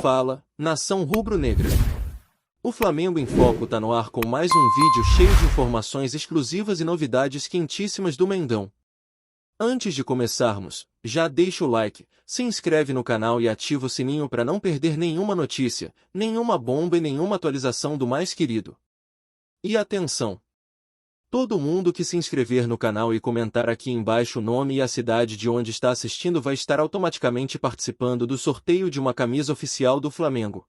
Fala, nação rubro-negra. O Flamengo em Foco tá no ar com mais um vídeo cheio de informações exclusivas e novidades quentíssimas do Mengão. Antes de começarmos, já deixa o like, se inscreve no canal e ativa o sininho para não perder nenhuma notícia, nenhuma bomba e nenhuma atualização do mais querido. E atenção! Todo mundo que se inscrever no canal e comentar aqui embaixo o nome e a cidade de onde está assistindo vai estar automaticamente participando do sorteio de uma camisa oficial do Flamengo.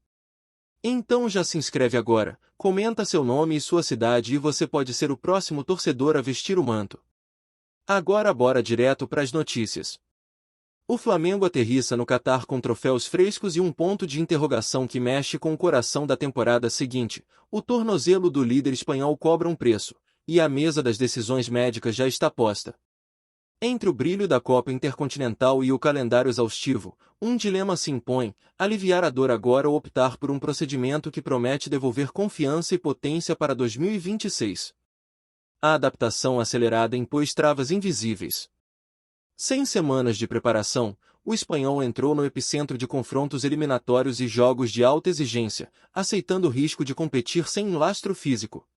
Então já se inscreve agora, comenta seu nome e sua cidade e você pode ser o próximo torcedor a vestir o manto. Agora bora direto para as notícias. O Flamengo aterrissa no Catar com troféus frescos e um ponto de interrogação que mexe com o coração da temporada seguinte. O tornozelo do líder espanhol cobra um preço, e a mesa das decisões médicas já está posta. Entre o brilho da Copa Intercontinental e o calendário exaustivo, um dilema se impõe: aliviar a dor agora ou optar por um procedimento que promete devolver confiança e potência para 2026. A adaptação acelerada impôs travas invisíveis. 100 semanas de preparação, o espanhol entrou no epicentro de confrontos eliminatórios e jogos de alta exigência, aceitando o risco de competir sem um lastro físico.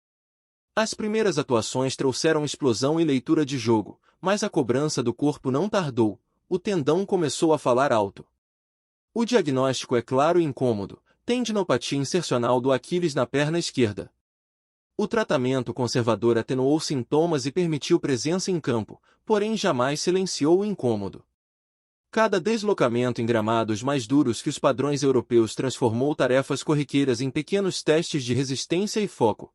As primeiras atuações trouxeram explosão e leitura de jogo, mas a cobrança do corpo não tardou, o tendão começou a falar alto. O diagnóstico é claro e incômodo: tendinopatia insercional do Aquiles na perna esquerda. O tratamento conservador atenuou sintomas e permitiu presença em campo, porém jamais silenciou o incômodo. Cada deslocamento em gramados mais duros que os padrões europeus transformou tarefas corriqueiras em pequenos testes de resistência e foco.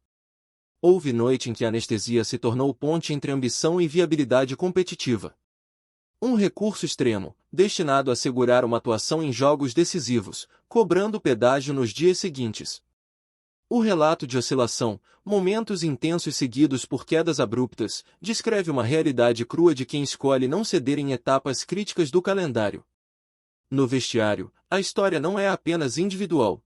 Houve noite em que a anestesia se tornou ponte entre ambição e viabilidade competitiva. Um recurso extremo, destinado a assegurar uma atuação em jogos decisivos, cobrando pedágio nos dias seguintes. O relato de oscilação, momentos intensos seguidos por quedas abruptas, descreve uma realidade crua de quem escolhe não ceder em etapas críticas do calendário. No vestiário, a história não é apenas individual.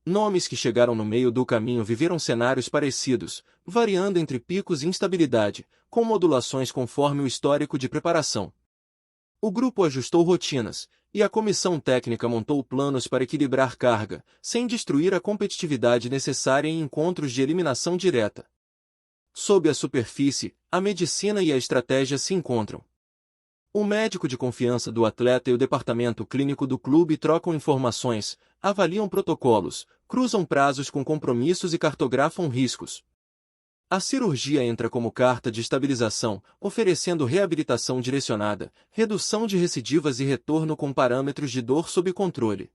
Nomes que chegaram no meio do caminho viveram cenários parecidos, variando entre picos e instabilidade, com modulações conforme o histórico de preparação. O grupo ajustou rotinas, e a comissão técnica montou planos para equilibrar carga, sem destruir a competitividade necessária em encontros de eliminação direta. Sob a superfície, a medicina e a estratégia se encontram. O médico de confiança do atleta e o departamento clínico do clube trocam informações, avaliam protocolos, cruzam prazos com compromissos e cartografam riscos. A cirurgia entra como carta de estabilização, oferecendo reabilitação direcionada, redução de recidivas e retorno com parâmetros de dor sob controle.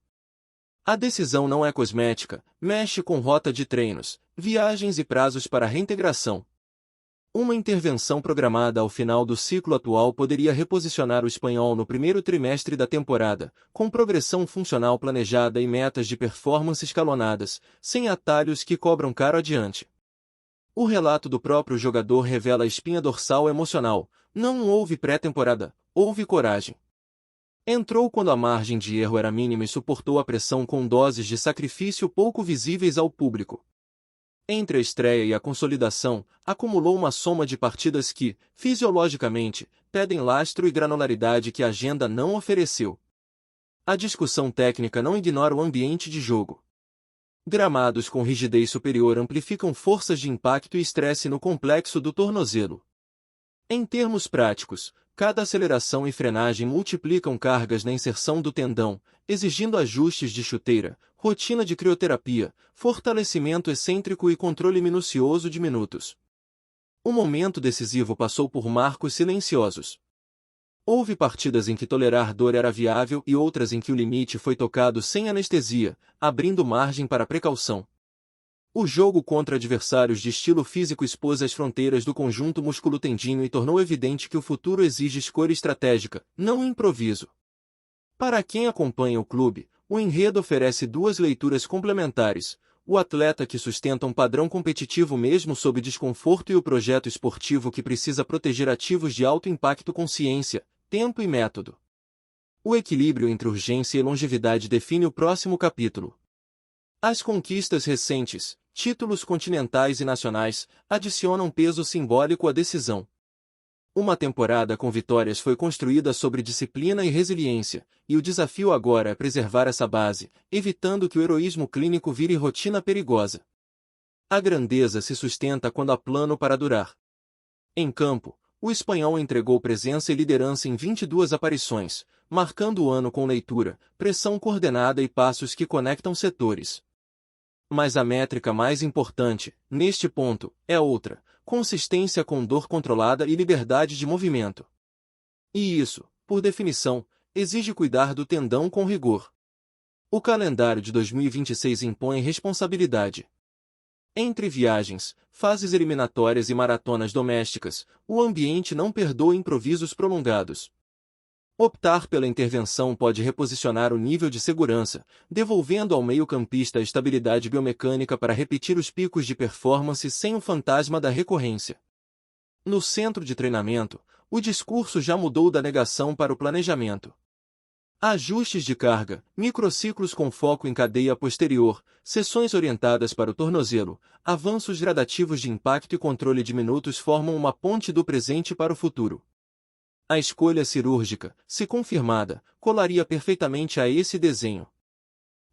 A decisão não é cosmética, mexe com rota de treinos, viagens e prazos para reintegração. Uma intervenção programada ao final do ciclo atual poderia reposicionar o espanhol no primeiro trimestre da temporada, com progressão funcional planejada e metas de performance escalonadas, sem atalhos que cobram caro adiante. O relato do próprio jogador revela a espinha dorsal emocional: não houve pré-temporada, houve coragem. Entrou quando a margem de erro era mínima e suportou a pressão com doses de sacrifício pouco visíveis ao público. Entre a estreia e a consolidação, acumulou uma soma de partidas que, fisiologicamente, pedem lastro e granularidade que a agenda não ofereceu. A discussão técnica não ignora o ambiente de jogo. Gramados com rigidez superior amplificam forças de impacto e estresse no complexo do tornozelo. Em termos práticos, cada aceleração e frenagem multiplicam cargas na inserção do tendão, exigindo ajustes de chuteira, rotina de crioterapia, fortalecimento excêntrico e controle minucioso de minutos. O momento decisivo passou por marcos silenciosos. Houve partidas em que tolerar dor era viável e outras em que o limite foi tocado sem anestesia, abrindo margem para precaução. O jogo contra adversários de estilo físico expôs as fronteiras do conjunto musculotendíneo e tornou evidente que o futuro exige escolha estratégica, não improviso. Para quem acompanha o clube, o enredo oferece duas leituras complementares: o atleta que sustenta um padrão competitivo mesmo sob desconforto e o projeto esportivo que precisa proteger ativos de alto impacto com ciência, tempo e método. O equilíbrio entre urgência e longevidade define o próximo capítulo. As conquistas recentes, títulos continentais e nacionais, adicionam peso simbólico à decisão. Uma temporada com vitórias foi construída sobre disciplina e resiliência, e o desafio agora é preservar essa base, evitando que o heroísmo clínico vire rotina perigosa. A grandeza se sustenta quando há plano para durar. Em campo, o espanhol entregou presença e liderança em 22 aparições, marcando o ano com leitura, pressão coordenada e passos que conectam setores. Mas a métrica mais importante, neste ponto, é outra: consistência com dor controlada e liberdade de movimento. E isso, por definição, exige cuidar do tendão com rigor. O calendário de 2026 impõe responsabilidade. Entre viagens, fases eliminatórias e maratonas domésticas, o ambiente não perdoa improvisos prolongados. Optar pela intervenção pode reposicionar o nível de segurança, devolvendo ao meio-campista a estabilidade biomecânica para repetir os picos de performance sem o fantasma da recorrência. No centro de treinamento, o discurso já mudou da negação para o planejamento. Ajustes de carga, microciclos com foco em cadeia posterior, sessões orientadas para o tornozelo, avanços gradativos de impacto e controle de minutos formam uma ponte do presente para o futuro. A escolha cirúrgica, se confirmada, colaria perfeitamente a esse desenho.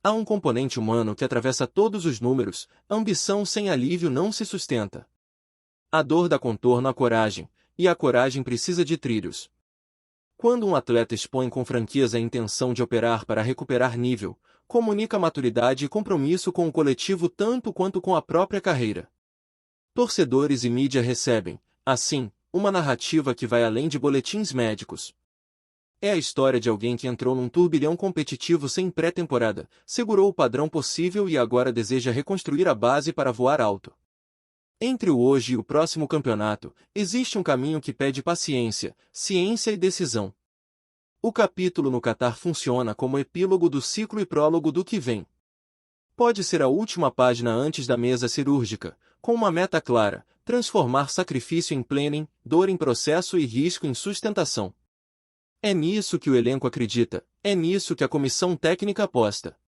Há um componente humano que atravessa todos os números: ambição sem alívio não se sustenta. A dor dá contorno à coragem, e a coragem precisa de trilhos. Quando um atleta expõe com franqueza a intenção de operar para recuperar nível, comunica maturidade e compromisso com o coletivo tanto quanto com a própria carreira. Torcedores e mídia recebem, assim, uma narrativa que vai além de boletins médicos. É a história de alguém que entrou num turbilhão competitivo sem pré-temporada, segurou o padrão possível e agora deseja reconstruir a base para voar alto. Entre o hoje e o próximo campeonato, existe um caminho que pede paciência, ciência e decisão. O capítulo no Catar funciona como epílogo do ciclo e prólogo do que vem. Pode ser a última página antes da mesa cirúrgica, com uma meta clara: transformar sacrifício em planning, dor em processo e risco em sustentação. É nisso que o elenco acredita, é nisso que a comissão técnica aposta.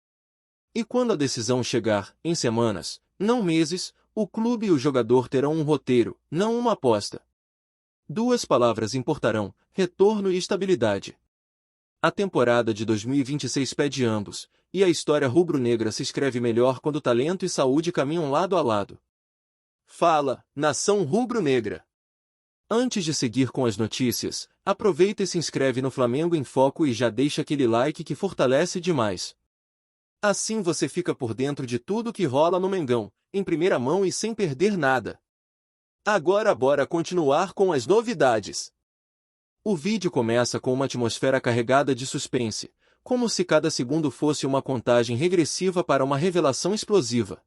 E quando a decisão chegar, em semanas, não meses, o clube e o jogador terão um roteiro, não uma aposta. Duas palavras importarão: retorno e estabilidade. A temporada de 2026 pede ambos, e a história rubro-negra se escreve melhor quando talento e saúde caminham lado a lado. Fala, nação rubro-negra! Antes de seguir com as notícias, aproveita e se inscreve no Flamengo em Foco e já deixa aquele like que fortalece demais. Assim você fica por dentro de tudo que rola no Mengão, em primeira mão e sem perder nada. Agora bora continuar com as novidades. O vídeo começa com uma atmosfera carregada de suspense, como se cada segundo fosse uma contagem regressiva para uma revelação explosiva.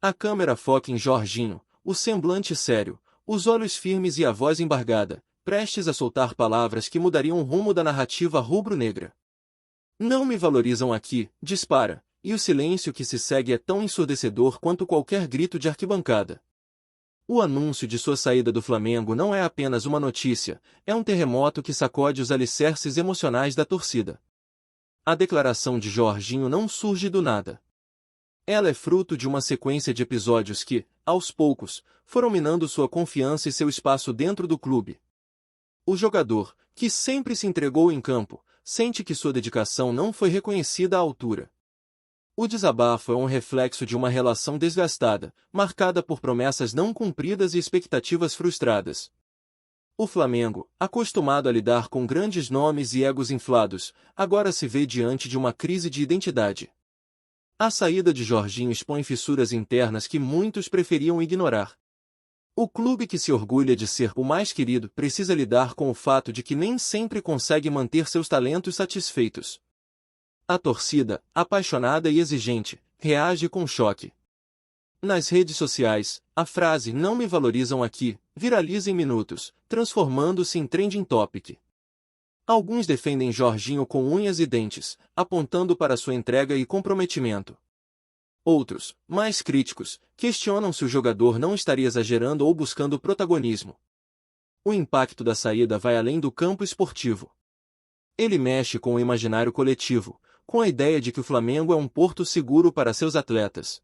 A câmera foca em Jorginho, o semblante sério, os olhos firmes e a voz embargada, prestes a soltar palavras que mudariam o rumo da narrativa rubro-negra. Não me valorizam aqui, dispara, e o silêncio que se segue é tão ensurdecedor quanto qualquer grito de arquibancada. O anúncio de sua saída do Flamengo não é apenas uma notícia, é um terremoto que sacode os alicerces emocionais da torcida. A declaração de Jorginho não surge do nada. Ela é fruto de uma sequência de episódios que, aos poucos, foram minando sua confiança e seu espaço dentro do clube. O jogador, que sempre se entregou em campo, sente que sua dedicação não foi reconhecida à altura. O desabafo é um reflexo de uma relação desgastada, marcada por promessas não cumpridas e expectativas frustradas. O Flamengo, acostumado a lidar com grandes nomes e egos inflados, agora se vê diante de uma crise de identidade. A saída de Jorginho expõe fissuras internas que muitos preferiam ignorar. O clube que se orgulha de ser o mais querido precisa lidar com o fato de que nem sempre consegue manter seus talentos satisfeitos. A torcida, apaixonada e exigente, reage com choque. Nas redes sociais, a frase "não me valorizam aqui" viraliza em minutos, transformando-se em trending topic. Alguns defendem Jorginho com unhas e dentes, apontando para sua entrega e comprometimento. Outros, mais críticos, questionam se o jogador não estaria exagerando ou buscando protagonismo. O impacto da saída vai além do campo esportivo. Ele mexe com o imaginário coletivo, com a ideia de que o Flamengo é um porto seguro para seus atletas.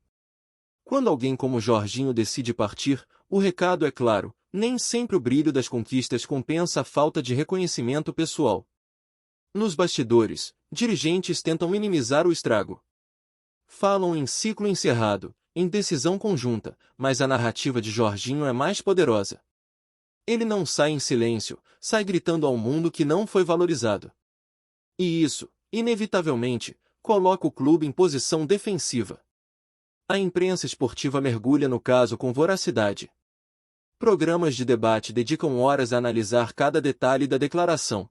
Quando alguém como Jorginho decide partir, o recado é claro: nem sempre o brilho das conquistas compensa a falta de reconhecimento pessoal. Nos bastidores, dirigentes tentam minimizar o estrago. Falam em ciclo encerrado, em decisão conjunta, mas a narrativa de Jorginho é mais poderosa. Ele não sai em silêncio, sai gritando ao mundo que não foi valorizado. E isso, inevitavelmente, coloca o clube em posição defensiva. A imprensa esportiva mergulha no caso com voracidade. Programas de debate dedicam horas a analisar cada detalhe da declaração.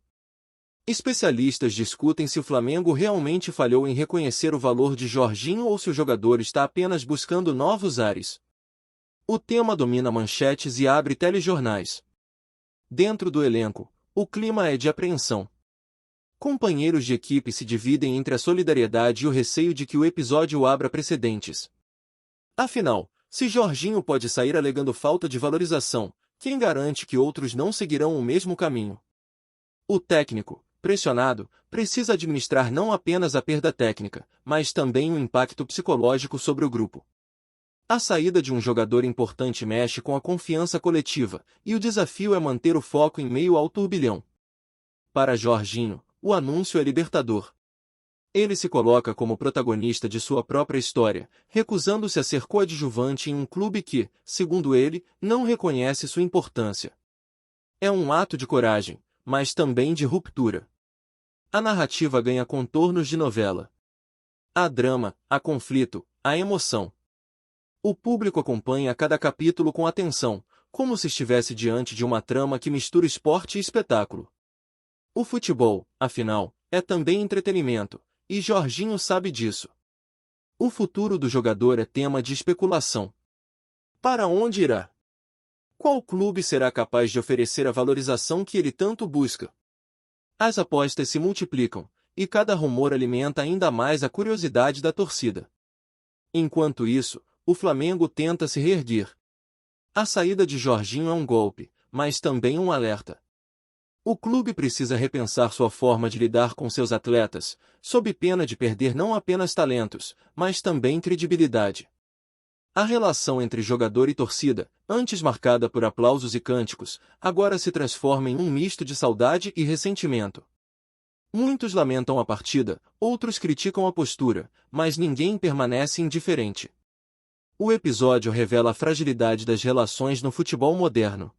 Especialistas discutem se o Flamengo realmente falhou em reconhecer o valor de Jorginho ou se o jogador está apenas buscando novos ares. O tema domina manchetes e abre telejornais. Dentro do elenco, o clima é de apreensão. Companheiros de equipe se dividem entre a solidariedade e o receio de que o episódio abra precedentes. Afinal, se Jorginho pode sair alegando falta de valorização, quem garante que outros não seguirão o mesmo caminho? O técnico, pressionado, precisa administrar não apenas a perda técnica, mas também o impacto psicológico sobre o grupo. A saída de um jogador importante mexe com a confiança coletiva, e o desafio é manter o foco em meio ao turbilhão. Para Jorginho, o anúncio é libertador. Ele se coloca como protagonista de sua própria história, recusando-se a ser coadjuvante em um clube que, segundo ele, não reconhece sua importância. É um ato de coragem, mas também de ruptura. A narrativa ganha contornos de novela. Há drama, há conflito, há emoção. O público acompanha cada capítulo com atenção, como se estivesse diante de uma trama que mistura esporte e espetáculo. O futebol, afinal, é também entretenimento, e Jorginho sabe disso. O futuro do jogador é tema de especulação. Para onde irá? Qual clube será capaz de oferecer a valorização que ele tanto busca? As apostas se multiplicam, e cada rumor alimenta ainda mais a curiosidade da torcida. Enquanto isso, o Flamengo tenta se reerguer. A saída de Jorginho é um golpe, mas também um alerta. O clube precisa repensar sua forma de lidar com seus atletas, sob pena de perder não apenas talentos, mas também credibilidade. A relação entre jogador e torcida, antes marcada por aplausos e cânticos, agora se transforma em um misto de saudade e ressentimento. Muitos lamentam a partida, outros criticam a postura, mas ninguém permanece indiferente. O episódio revela a fragilidade das relações no futebol moderno.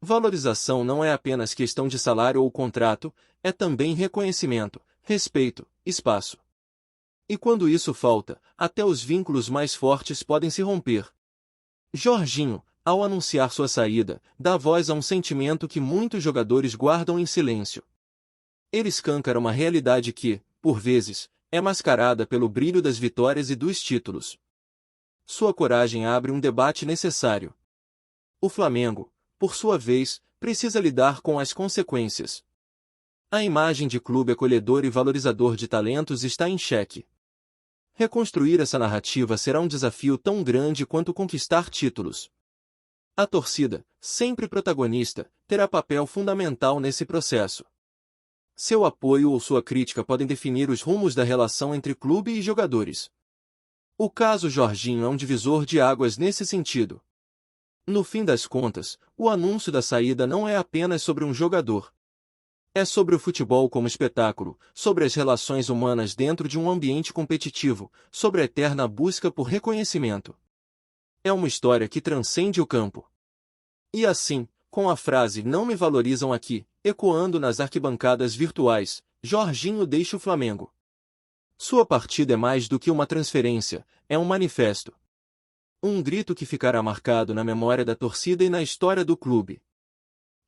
Valorização não é apenas questão de salário ou contrato, é também reconhecimento, respeito, espaço. E quando isso falta, até os vínculos mais fortes podem se romper. Jorginho, ao anunciar sua saída, dá voz a um sentimento que muitos jogadores guardam em silêncio. Ele escancara uma realidade que, por vezes, é mascarada pelo brilho das vitórias e dos títulos. Sua coragem abre um debate necessário. O Flamengo, por sua vez, precisa lidar com as consequências. A imagem de clube acolhedor e valorizador de talentos está em xeque. Reconstruir essa narrativa será um desafio tão grande quanto conquistar títulos. A torcida, sempre protagonista, terá papel fundamental nesse processo. Seu apoio ou sua crítica podem definir os rumos da relação entre clube e jogadores. O caso Jorginho é um divisor de águas nesse sentido. No fim das contas, o anúncio da saída não é apenas sobre um jogador. É sobre o futebol como espetáculo, sobre as relações humanas dentro de um ambiente competitivo, sobre a eterna busca por reconhecimento. É uma história que transcende o campo. E assim, com a frase "não me valorizam aqui", ecoando nas arquibancadas virtuais, Jorginho deixa o Flamengo. Sua partida é mais do que uma transferência, é um manifesto. Um grito que ficará marcado na memória da torcida e na história do clube.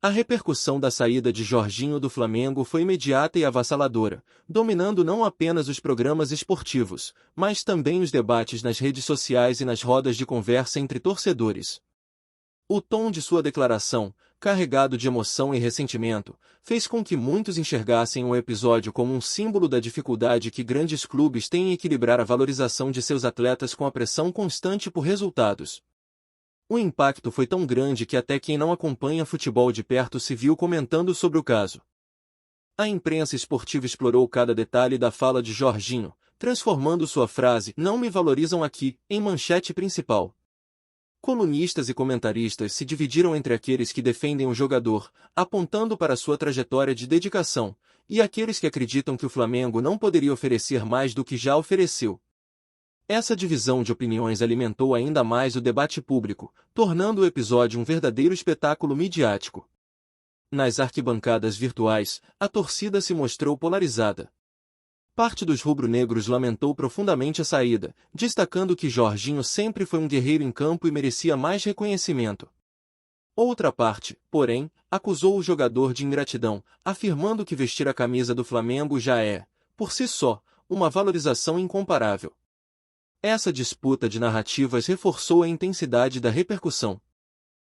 A repercussão da saída de Jorginho do Flamengo foi imediata e avassaladora, dominando não apenas os programas esportivos, mas também os debates nas redes sociais e nas rodas de conversa entre torcedores. O tom de sua declaração, carregado de emoção e ressentimento, fez com que muitos enxergassem o episódio como um símbolo da dificuldade que grandes clubes têm em equilibrar a valorização de seus atletas com a pressão constante por resultados. O impacto foi tão grande que até quem não acompanha futebol de perto se viu comentando sobre o caso. A imprensa esportiva explorou cada detalhe da fala de Jorginho, transformando sua frase "não me valorizam aqui" em manchete principal. Colunistas e comentaristas se dividiram entre aqueles que defendem o jogador, apontando para sua trajetória de dedicação, e aqueles que acreditam que o Flamengo não poderia oferecer mais do que já ofereceu. Essa divisão de opiniões alimentou ainda mais o debate público, tornando o episódio um verdadeiro espetáculo midiático. Nas arquibancadas virtuais, a torcida se mostrou polarizada. Parte dos rubro-negros lamentou profundamente a saída, destacando que Jorginho sempre foi um guerreiro em campo e merecia mais reconhecimento. Outra parte, porém, acusou o jogador de ingratidão, afirmando que vestir a camisa do Flamengo já é, por si só, uma valorização incomparável. Essa disputa de narrativas reforçou a intensidade da repercussão.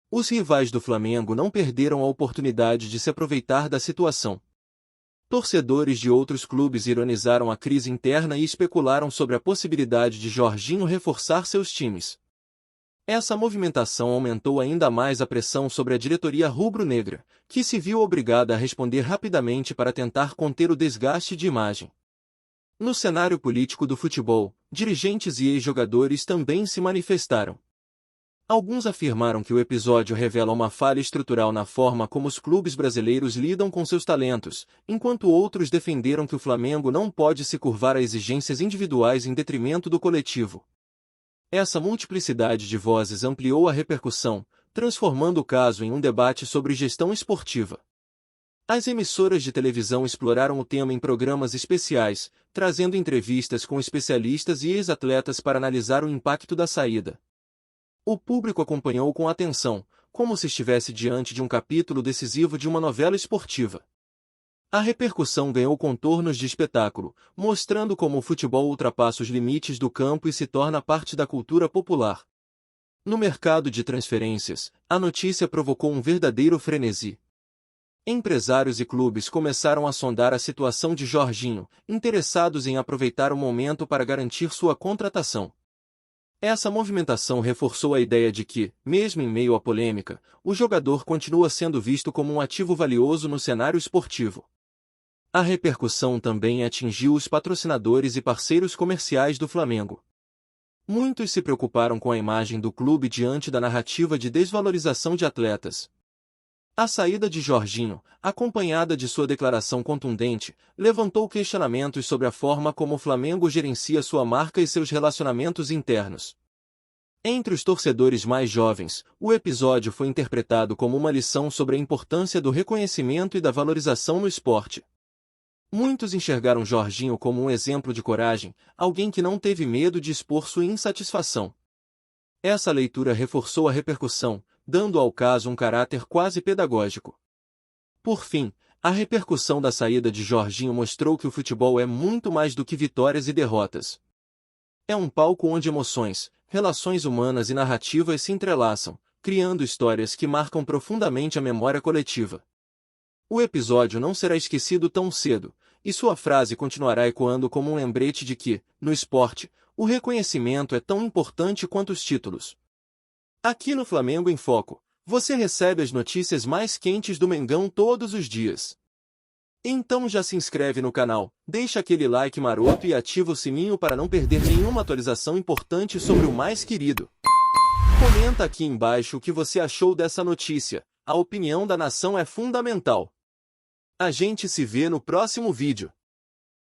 Os rivais do Flamengo não perderam a oportunidade de se aproveitar da situação. Torcedores de outros clubes ironizaram a crise interna e especularam sobre a possibilidade de Jorginho reforçar seus times. Essa movimentação aumentou ainda mais a pressão sobre a diretoria rubro-negra, que se viu obrigada a responder rapidamente para tentar conter o desgaste de imagem. No cenário político do futebol, dirigentes e ex-jogadores também se manifestaram. Alguns afirmaram que o episódio revela uma falha estrutural na forma como os clubes brasileiros lidam com seus talentos, enquanto outros defenderam que o Flamengo não pode se curvar a exigências individuais em detrimento do coletivo. Essa multiplicidade de vozes ampliou a repercussão, transformando o caso em um debate sobre gestão esportiva. As emissoras de televisão exploraram o tema em programas especiais, trazendo entrevistas com especialistas e ex-atletas para analisar o impacto da saída. O público acompanhou com atenção, como se estivesse diante de um capítulo decisivo de uma novela esportiva. A repercussão ganhou contornos de espetáculo, mostrando como o futebol ultrapassa os limites do campo e se torna parte da cultura popular. No mercado de transferências, a notícia provocou um verdadeiro frenesi. Empresários e clubes começaram a sondar a situação de Jorginho, interessados em aproveitar o momento para garantir sua contratação. Essa movimentação reforçou a ideia de que, mesmo em meio à polêmica, o jogador continua sendo visto como um ativo valioso no cenário esportivo. A repercussão também atingiu os patrocinadores e parceiros comerciais do Flamengo. Muitos se preocuparam com a imagem do clube diante da narrativa de desvalorização de atletas. A saída de Jorginho, acompanhada de sua declaração contundente, levantou questionamentos sobre a forma como o Flamengo gerencia sua marca e seus relacionamentos internos. Entre os torcedores mais jovens, o episódio foi interpretado como uma lição sobre a importância do reconhecimento e da valorização no esporte. Muitos enxergaram Jorginho como um exemplo de coragem, alguém que não teve medo de expor sua insatisfação. Essa leitura reforçou a repercussão, dando ao caso um caráter quase pedagógico. Por fim, a repercussão da saída de Jorginho mostrou que o futebol é muito mais do que vitórias e derrotas. É um palco onde emoções, relações humanas e narrativas se entrelaçam, criando histórias que marcam profundamente a memória coletiva. O episódio não será esquecido tão cedo, e sua frase continuará ecoando como um lembrete de que, no esporte, o reconhecimento é tão importante quanto os títulos. Aqui no Flamengo em Foco, você recebe as notícias mais quentes do Mengão todos os dias. Então já se inscreve no canal, deixa aquele like maroto e ativa o sininho para não perder nenhuma atualização importante sobre o mais querido. Comenta aqui embaixo o que você achou dessa notícia, a opinião da nação é fundamental. A gente se vê no próximo vídeo.